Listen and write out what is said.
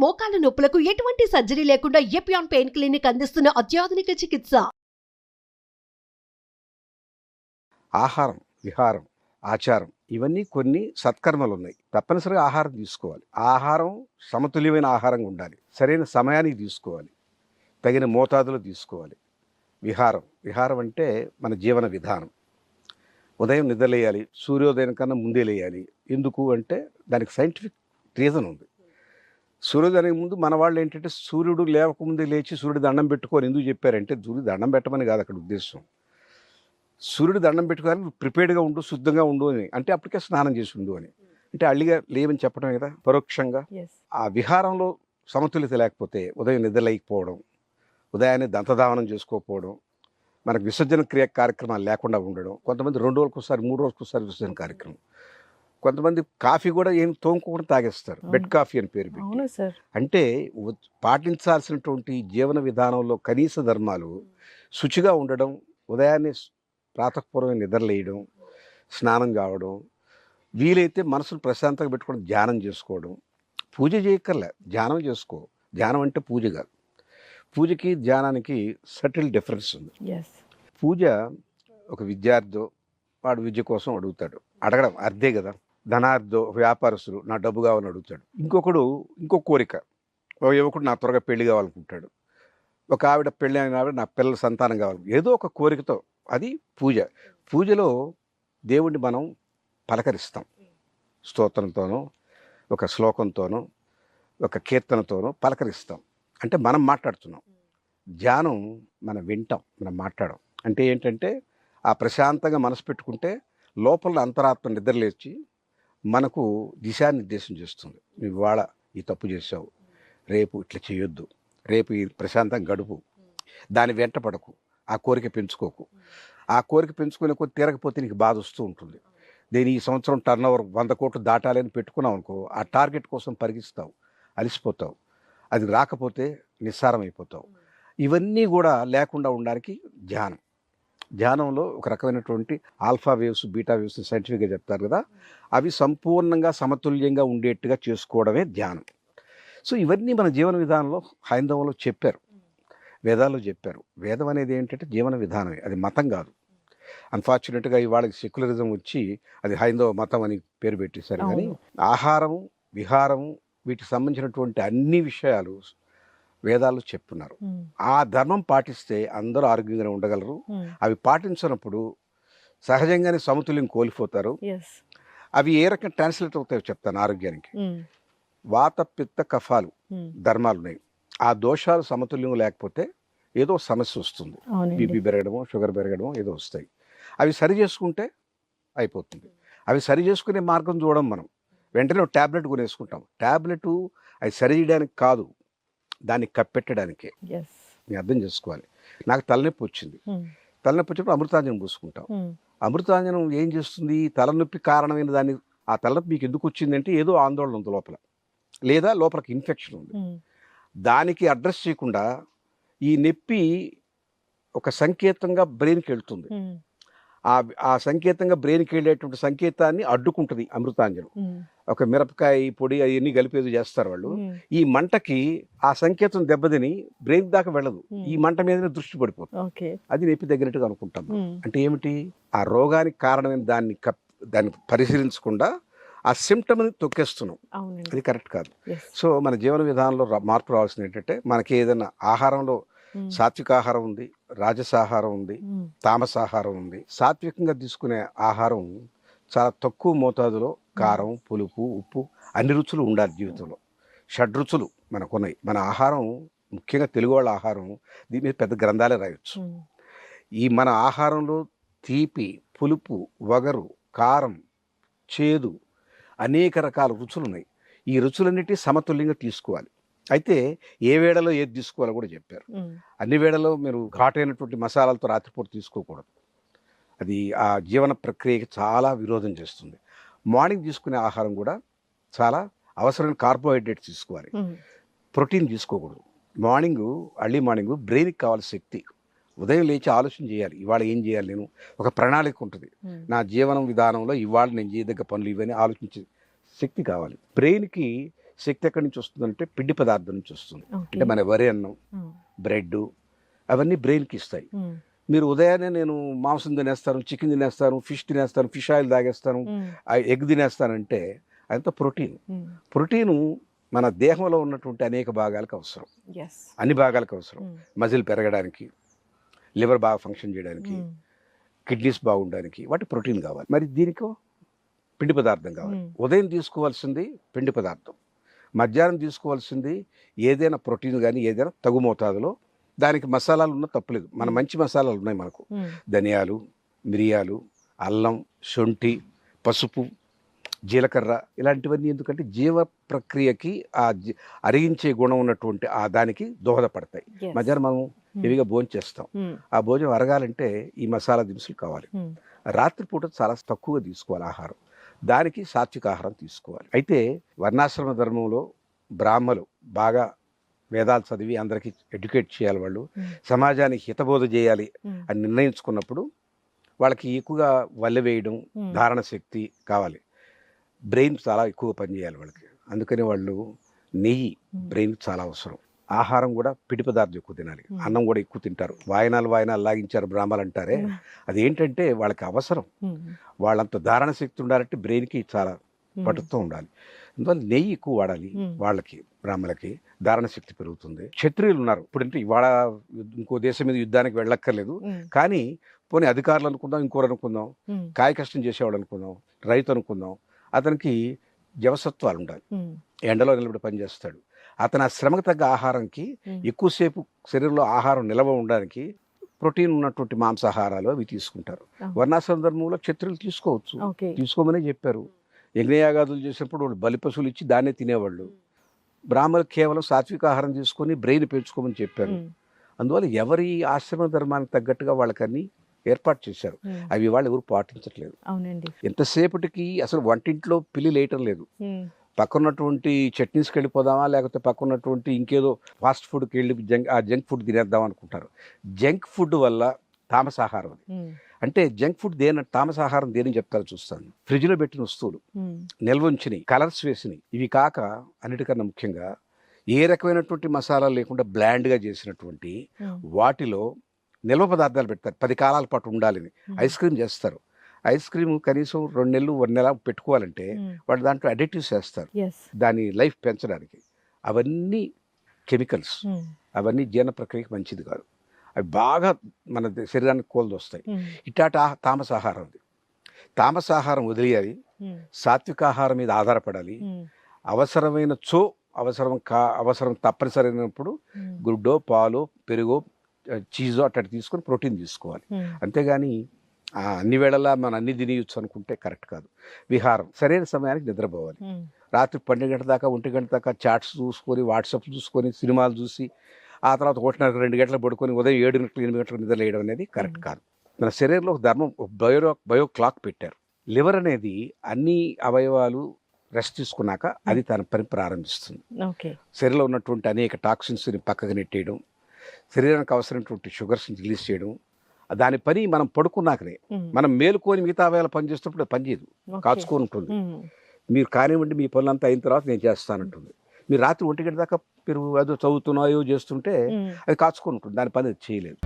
మోకాల నొప్పులకు ఎటువంటి సర్జరీ లేకుండా ఎపియాన్ పెయిన్ క్లినిక్ అందిస్తున్న అత్యాధునిక చికిత్స. ఆహారం, విహారం, ఆచారం ఇవన్నీ కొన్ని సత్కర్మలు ఉన్నాయి. తప్పనిసరిగా ఆహారం తీసుకోవాలి. ఆహారం సమతుల్యమైన ఆహారంగా ఉండాలి. సరైన సమయానికి తీసుకోవాలి. తగిన మోతాదులో తీసుకోవాలి. విహారం అంటే మన జీవన విధానం. ఉదయం నిద్రలేయాలి, సూర్యోదయం కన్నా ముందే లేయాలి. ఎందుకు అంటే దానికి సైంటిఫిక్ రీజన్ ఉంది. సూర్యోదయానికి ముందు మన వాళ్ళు ఏంటంటే సూర్యుడు లేవకముందే లేచి సూర్యుడు దండం పెట్టుకొని ఎందుకు చెప్పారంటే సూర్యుడు దండం పెట్టమని కాదు అక్కడ ఉద్దేశం. సూర్యుడు దండం పెట్టుకోవాలి, ప్రిపేర్డ్గా ఉండు, శుద్ధంగా ఉండు అని, అంటే అప్పటికే స్నానం చేసి ఉండు అని, అంటే అల్లిగా లేవని చెప్పడమే కదా పరోక్షంగా. ఆ విహారంలో సమతుల్యత లేకపోతే ఉదయం నిద్రలేకపోవడం, ఉదయాన్నే దంతధావనం చేసుకోకపోవడం, మనకు విసర్జన కార్యక్రమాలు లేకుండా ఉండడం, కొంతమంది 2 రోజులకు ఒకసారి 3 రోజులకు ఒకసారి విసర్జన కార్యక్రమం, కొంతమంది కాఫీ కూడా ఏం తోముకోకుండా తాగేస్తారు, బెడ్ కాఫీ అని పేరు పెట్టి. అంటే పాటించాల్సినటువంటి జీవన విధానంలో కనీస ధర్మాలు శుచిగా ఉండడం, ఉదయాన్నే ప్రాతఃపూర్వమే నిద్రలేయడం, స్నానం కావడం, వీలైతే మనసును ప్రశాంతంగా పెట్టుకోవడం, ధ్యానం చేసుకోవడం. పూజ చేయక్కర్లే, ధ్యానం చేసుకో. ధ్యానం అంటే పూజ కాదు. పూజకి ధ్యానానికి సటిల్ డిఫరెన్స్ ఉంది. పూజ ఒక విద్యార్థి వాడు విద్య కోసం అడుగుతాడు, అడగడం అర్థే కదా. ధనార్థో వ్యాపారస్తుడు నా డబ్బు కావాలని అడుగుతాడు. ఇంకొకడు ఇంకో కోరిక, ఒక యువకుడు నా త్వరగా పెళ్లి కావాలనుకుంటాడు, ఒక ఆవిడ పెళ్ళి అయిన ఆవిడ నా పిల్లల సంతానం కావాలి, ఏదో ఒక కోరికతో. అది పూజ. పూజలో దేవుణ్ణి మనం పలకరిస్తాం, స్తోత్రంతోనో ఒక శ్లోకంతోనో ఒక కీర్తనతోనో పలకరిస్తాం, అంటే మనం మాట్లాడుతున్నాం. ధ్యానం మనం వింటాం, మనం మాట్లాడం. అంటే ఏంటంటే ఆ ప్రశాంతంగా మనసు పెట్టుకుంటే లోపల అంతరాత్మ నిద్రలేచి మనకు దిశానిర్దేశం చేస్తుంది. నువ్వు ఇవాళ ఈ తప్పు చేసావు, రేపు ఇట్లా చేయొద్దు, రేపు ఈ ప్రశాంతంగా గడుపు, దాని వెంట పడకు, ఆ కోరిక పెంచుకోకు. ఆ కోరిక పెంచుకునే కొద్ది తీరకపోతే నీకు బాధ వస్తూ ఉంటుంది. నేను ఈ సంవత్సరం టర్నోవర్ 100 కోట్లు దాటాలని పెట్టుకున్నావు అనుకో, ఆ టార్గెట్ కోసం పరిగిస్తావు, అలిసిపోతావు, అది రాకపోతే నిస్సారం అయిపోతావు. ఇవన్నీ కూడా లేకుండా ఉండడానికి ధ్యానం. ధ్యానంలో ఒక రకమైనటువంటి ఆల్ఫా వేవ్స్, బీటా వేవ్స్ సైంటిఫిక్గా చెప్తారు కదా, అవి సంపూర్ణంగా సమతుల్యంగా ఉండేట్టుగా చేసుకోవడమే ధ్యానం. సో ఇవన్నీ మన జీవన విధానంలో హైందవంలో చెప్పారు, వేదాల్లో చెప్పారు. వేదం అనేది ఏంటంటే జీవన విధానమే, అది మతం కాదు. అన్ఫార్చునేట్గా ఇవాళ సెక్యులరిజం వచ్చి అది హైందవ మతం అని పేరు పెట్టేశారు. కానీ ఆహారము, విహారము, వీటికి సంబంధించినటువంటి అన్ని విషయాలు వేదాల్లో చెప్తున్నారు. ఆ ధర్మం పాటిస్తే అందరూ ఆరోగ్యంగా ఉండగలరు. అవి పాటించినప్పుడు సహజంగానే సమతుల్యం కోల్పోతారు. అవి ఏ రకంగా ట్రాన్స్లేట్ అవుతాయో చెప్తాను. ఆరోగ్యానికి వాత, పిత్త, కఫాలు ధర్మాలు ఉన్నాయి. ఆ దోషాలు సమతుల్యం లేకపోతే ఏదో సమస్య వస్తుంది. బీపీ పెరగడమో, షుగర్ పెరగడమో ఏదో వస్తాయి. అవి సరి చేసుకుంటే అయిపోతుంది. అవి సరి చేసుకునే మార్గం చూడడం. మనం వెంటనే ట్యాబ్లెట్ కొనేసుకుంటాం. ట్యాబ్లెట్ అది సరి చేయడానికి కాదు, దాన్ని కప్పెట్టడానికే. మీరు అర్థం చేసుకోవాలి. నాకు తలనొప్పి వచ్చింది, తలనొప్పి వచ్చినప్పుడు అమృతాంజనం పూసుకుంటాం. అమృతాంజనం ఏం చేస్తుంది? తలనొప్పి కారణమైన దాన్ని, ఆ తలనొప్పి మీకు ఎందుకు వచ్చిందంటే ఏదో ఆందోళన ఉంది లోపల, లేదా లోపలికి ఇన్ఫెక్షన్ ఉంది. దానికి అడ్రస్ చేయకుండా ఈ నొప్పి ఒక సంకేతంగా బ్రెయిన్కి వెళ్తుంది. ఆ సంకేతంగా బ్రెయిన్కి వెళ్ళేటువంటి సంకేతాన్ని అడ్డుకుంటుంది అమృతాంజనం. ఒక మిరపకాయ పొడి అవన్నీ కలిపేది చేస్తారు వాళ్ళు. ఈ మంటకి ఆ సంకేతం దెబ్బతిని బ్రెయిన్ దాకా వెళ్ళదు, ఈ మంట మీదనే దృష్టి పడిపోతుంది. అది నొప్పి తగ్గినట్టుగా అనుకుంటాం. అంటే ఏమిటి? ఆ రోగానికి కారణమైన దాన్ని పరిశీలించకుండా ఆ సిమ్టమ్ని తొక్కేస్తున్నాం. అది కరెక్ట్ కాదు. సో మన జీవన విధానంలో మార్పు రావాల్సింది ఏంటంటే, మనకి ఏదైనా ఆహారంలో సాత్వికాహారం ఉంది, రాజసాహారం ఉంది, తామసాహారం ఉంది. సాత్వికంగా తీసుకునే ఆహారం చాలా తక్కువ మోతాదులో కారం, పులుపు, ఉప్పు అన్ని రుచులు ఉండాలి జీవితంలో. షడ్రుచులు మనకున్నాయి. మన ఆహారం, ముఖ్యంగా తెలుగు వాళ్ళ ఆహారం, దీని మీద పెద్ద గ్రంథాలే రాయొచ్చు. ఈ మన ఆహారంలో తీపి, పులుపు, వగరు, కారం, చేదు, అనేక రకాల రుచులు ఉన్నాయి. ఈ రుచులన్నిటి సమతుల్యంగా తీసుకోవాలి. అయితే ఏ వేళలో ఏది తీసుకోవాలో కూడా చెప్పారు. అన్ని వేళలో మీరు ఘాటైనటువంటి మసాలాలతో రాత్రిపూట తీసుకోకూడదు. అది ఆ జీవన ప్రక్రియకి చాలా విరోధం చేస్తుంది. మార్నింగ్ తీసుకునే ఆహారం కూడా చాలా అవసరమైన కార్బోహైడ్రేట్స్ తీసుకోవాలి, ప్రోటీన్ తీసుకోకూడదు. అర్లీ మార్నింగ్ బ్రెయిన్కి కావాల్సిన శక్తి. ఉదయం లేచి ఆలోచన చేయాలి, ఇవాళ ఏం చేయాలి, నేను ఒక ప్రణాళిక ఉంటుంది. నా జీవనం విధానంలో ఇవాళ నేను చేయదగ్గ పనులు ఇవన్నీ ఆలోచించే శక్తి కావాలి. బ్రెయిన్కి శక్తి ఎక్కడి నుంచి వస్తుందంటే పిండి పదార్థం నుంచి వస్తుంది. ఓకే. అంటే మన వరి అన్నం, బ్రెడ్ అవన్నీ బ్రెయిన్కి ఇస్తాయి. మీరు ఉదయాన్నే నేను మాంసం తినేస్తాను, చికెన్ తినేస్తాను, ఫిష్ ఆయిల్ తాగేస్తాను, ఎగ్ తినేస్తానంటే అదంతా ప్రోటీను మన దేహంలో ఉన్నటువంటి అనేక భాగాలకు అవసరం, అన్ని భాగాలకు అవసరం. మజిల్ పెరగడానికి, లివర్ బాగా ఫంక్షన్ చేయడానికి, కిడ్నీస్ బాగుండడానికి వాటి ప్రోటీన్ కావాలి. మరి దీనికో పిండి పదార్థం కావాలి. ఉదయం తీసుకోవాల్సింది పిండి పదార్థం, మధ్యాహ్నం తీసుకోవాల్సింది ఏదైనా ప్రోటీన్ కానీ ఏదైనా తగు మోతాదులో. దానికి మసాలాలు ఉన్న తప్పులేదు, మన మంచి మసాలాలు ఉన్నాయి మనకు. ధనియాలు, మిరియాలు, అల్లం, శొంఠి, పసుపు, జీలకర్ర ఇలాంటివన్నీ. ఎందుకంటే జీవ ప్రక్రియకి అరిగించే గుణం ఉన్నటువంటి దానికి దోహదపడతాయి. మధ్యాహ్నం మనం హెవీగా భోజనం చేస్తాం, ఆ భోజనం అరగాలంటే ఈ మసాలా దినుసులు కావాలి. రాత్రిపూట చాలా తక్కువగా తీసుకోవాలి ఆహారం, దానికి సాత్విక ఆహారం తీసుకోవాలి. అయితే వర్ణాశ్రమ ధర్మంలో బ్రాహ్మలు బాగా వేదాలు చదివి అందరికీ ఎడ్యుకేట్ చేయాలి, వాళ్ళు సమాజానికి హితబోధ చేయాలి అని నిర్ణయించుకున్నప్పుడు వాళ్ళకి ఎక్కువగా వల్లె వేయడం, ధారణ శక్తి కావాలి, బ్రెయిన్ చాలా ఎక్కువ పనిచేయాలి వాళ్ళకి. అందుకని వాళ్ళు నెయ్యి బ్రెయిన్కి చాలా అవసరం. ఆహారం కూడా పిండి పదార్థం ఎక్కువ తినాలి, అన్నం కూడా ఎక్కువ తింటారు. వాయనాలు లాగించారు బ్రాహ్మలు అంటారే, అదేంటంటే వాళ్ళకి అవసరం. వాళ్ళంత ధారణ శక్తి ఉండాలంటే బ్రెయిన్కి చాలా పటుత్వం ఉండాలి. అందువల్ల నెయ్యి ఎక్కువ వాడాలి. వాళ్ళకి బ్రాహ్మలకి ధారణ శక్తి పెరుగుతుంది. క్షత్రియులు ఉన్నారు ఇప్పుడంటే, ఇవాళ ఇంకో దేశం మీద యుద్ధానికి వెళ్ళక్కర్లేదు, కానీ పోనీ అధికారులు అనుకుందాం, ఇంకోరు అనుకుందాం, కాయ కష్టం చేసేవాడు అనుకుందాం, రైతు అనుకుందాం, అతనికి జవసత్వాలు ఉండాలి, ఎండలో నిలబడి పనిచేస్తాడు. అతను ఆ శ్రమకు తగ్గ ఆహారంకి ఎక్కువసేపు శరీరంలో ఆహారం నిలవ ఉండడానికి ప్రోటీన్ ఉన్నటువంటి మాంసాహారాలు అవి తీసుకుంటారు. వర్ణాశ్రమ ధర్మంలో క్షత్రులు తీసుకోవచ్చు, తీసుకోమని చెప్పారు. యజ్ఞయాగాదులు చేసినప్పుడు వాళ్ళు బలిపశువులు ఇచ్చి దాన్నే తినేవాళ్ళు. బ్రాహ్మణులు కేవలం సాత్విక ఆహారం తీసుకొని బ్రెయిన్ పెంచుకోమని చెప్పారు. అందువల్ల ఎవరి ఆశ్రమ ధర్మానికి తగ్గట్టుగా వాళ్ళకన్నీ ఏర్పాటు చేశారు. అవి వాళ్ళు ఎవరు పాటించట్లేదు. ఎంతసేపటికి అసలు వంటింట్లో పిల్లి లేయటం లేదు. పక్కన్నటువంటి చట్నీస్కి వెళ్ళిపోదామా, లేకపోతే పక్కన్నటువంటి ఇంకేదో ఫాస్ట్ ఫుడ్కి వెళ్ళి జంక్ ఫుడ్ తినేద్దాం అనుకుంటారు. జంక్ ఫుడ్ వల్ల తామసాహారం అది. అంటే జంక్ ఫుడ్ తామసాహారం దేని చెప్తారో చూస్తాను. ఫ్రిడ్జ్లో పెట్టిన వస్తువులు, నిల్వ ఉంచినవి, కలర్స్ వేసినవి, ఇవి కాక అన్నిటికన్నా ముఖ్యంగా ఏ రకమైనటువంటి మసాలాలు లేకుండా బ్లాండ్గా చేసినటువంటి వాటిలో నిల్వ పదార్థాలు పెడతారు. 10 కాలాల పాటు ఉండాలని. ఐస్ క్రీమ్ చేస్తారు. ఐస్ క్రీమ్ కనీసం 2 నెలలు 1 నెల పెట్టుకోవాలంటే వాళ్ళు దాంట్లో అడిటివ్స్ వేస్తారు దాని లైఫ్ పెంచడానికి. అవన్నీ కెమికల్స్, అవన్నీ జీర్ణ ప్రక్రియకి మంచిది కాదు. అవి బాగా మన శరీరానికి కోల్దొస్తాయి. ఇటాట తామసాహారం, తామసాహారం వదిలేయాలి, సాత్వికాహారం మీద ఆధారపడాలి. అవసరమైన అవసరం తప్పనిసరైనప్పుడు గుడ్డో, పాలో, పెరుగో, చీజో అట్టటి తీసుకొని ప్రోటీన్ తీసుకోవాలి. అంతేగాని అన్ని వేళలా మనం అన్ని తినేయచ్చు అనుకుంటే కరెక్ట్ కాదు. విహారం, సరైన సమయానికి నిద్రపోవాలి. రాత్రి 12 గంటల దాకా 1 గంట దాకా చాట్స్ చూసుకొని, వాట్సాప్ చూసుకొని, సినిమాలు చూసి ఆ తర్వాత 1:30-2 గంటలు పడుకొని ఉదయం 7 గంటలు 8 గంటలకు నిద్ర లేయడం అనేది కరెక్ట్ కాదు. మన శరీరంలో ఒక ధర్మం, బయో క్లాక్ పెట్టారు. లివర్ అనేది అన్ని అవయవాలు రెస్ట్ తీసుకున్నాక అది తన పని ప్రారంభిస్తుంది. శరీరంలో ఉన్నటువంటి అనేక టాక్సిన్స్ని పక్కకు నెట్టేయడం, శరీరానికి అవసరమైనటువంటి షుగర్స్ని రిలీజ్ చేయడం, దాని పని మనం పడుకున్నాకనే. మనం మేలుకొని మిగతా అవయాలు పనిచేస్తున్నప్పుడు పనిచేయదు, కాచుకొని ఉంటుంది. మీరు కానివ్వండి, మీ పనులంతా అయిన తర్వాత నేను చేస్తానంటుంది. మీరు రాత్రి 1 గంట దాకా మీరు ఏదో చదువుతున్నాయో చేస్తుంటే అది కాచుకొని ఉంటుంది, దాని పని అది చేయలేదు.